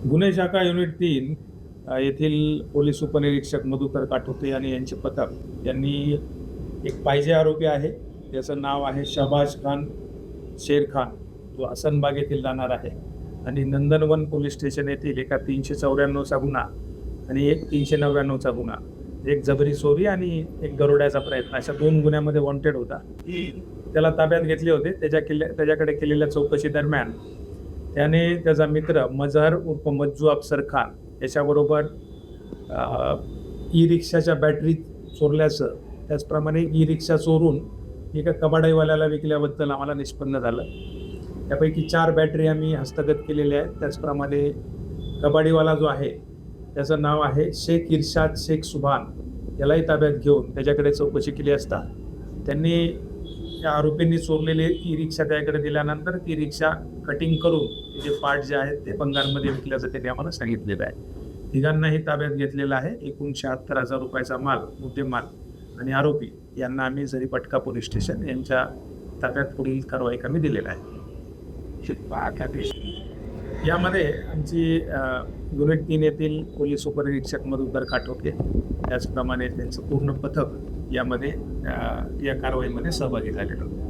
गुन्हे शाखा युनिट 3 येथील पोलीस उपनिरीक्षक मधुकर काठोते आणि यांचे पथक यांनी एक पाहिजे आरोपी आहे, त्याचं नाव आहे शहबाज खान शेर खान, जो हसनबाग येथील राहणार आहे आणि नंदनवन पोलीस स्टेशन येथील एका 394चा गुन्हा आणि एक 399चा गुन्हा, एक जबरी चोरी आणि एक गरोड्याचा प्रयत्न, अशा 2 गुन्ह्यामध्ये वॉन्टेड होता. त्याला ताब्यात घेतले होते. त्याच्याकडे केलेल्या चौकशी दरम्यान त्याने त्याचा मित्र मजहर उर्फ मज्जू अफसर खान याच्याबरोबर ई रिक्षाच्या बॅटरी चोरल्याचं, त्याचप्रमाणे ई रिक्षा चोरून एका कबाडाईवाल्याला विकल्याबद्दल आम्हाला निष्पन्न झालं. त्यापैकी 4 बॅटरी आम्ही हस्तगत केलेल्या आहेत. त्याचप्रमाणे कबाडीवाला जो आहे त्याचं नाव आहे शेख इर्शाद शेख सुभान, यालाही ताब्यात घेऊन त्याच्याकडे चौकशी केली असता त्यांनी या आरोपींनी चोरलेले ई रिक्षा त्याकडे दिल्यानंतर ती रिक्षा कटिंग करून तिचे पार्ट जे आहेत ते बंगालमध्ये विकल्याचं त्यांनी आम्हाला सांगितलेलं आहे. तिघांनाही ताब्यात घेतलेला आहे. एकूण 76,000 रुपयाचा माल, मुद्देमाल आणि आरोपी यांना आम्ही जरीपटका पोलीस स्टेशन यांच्या ताब्यात पुढील कारवाई आम्ही दिलेला आहे. यामध्ये आमची युनिट 3 येथील पोलीस उपनिरीक्षक मधुकर काठोते, त्याचप्रमाणे त्यांचं पूर्ण पथक यामध्ये या कारवाईमध्ये सहभागी झालेलं होतं.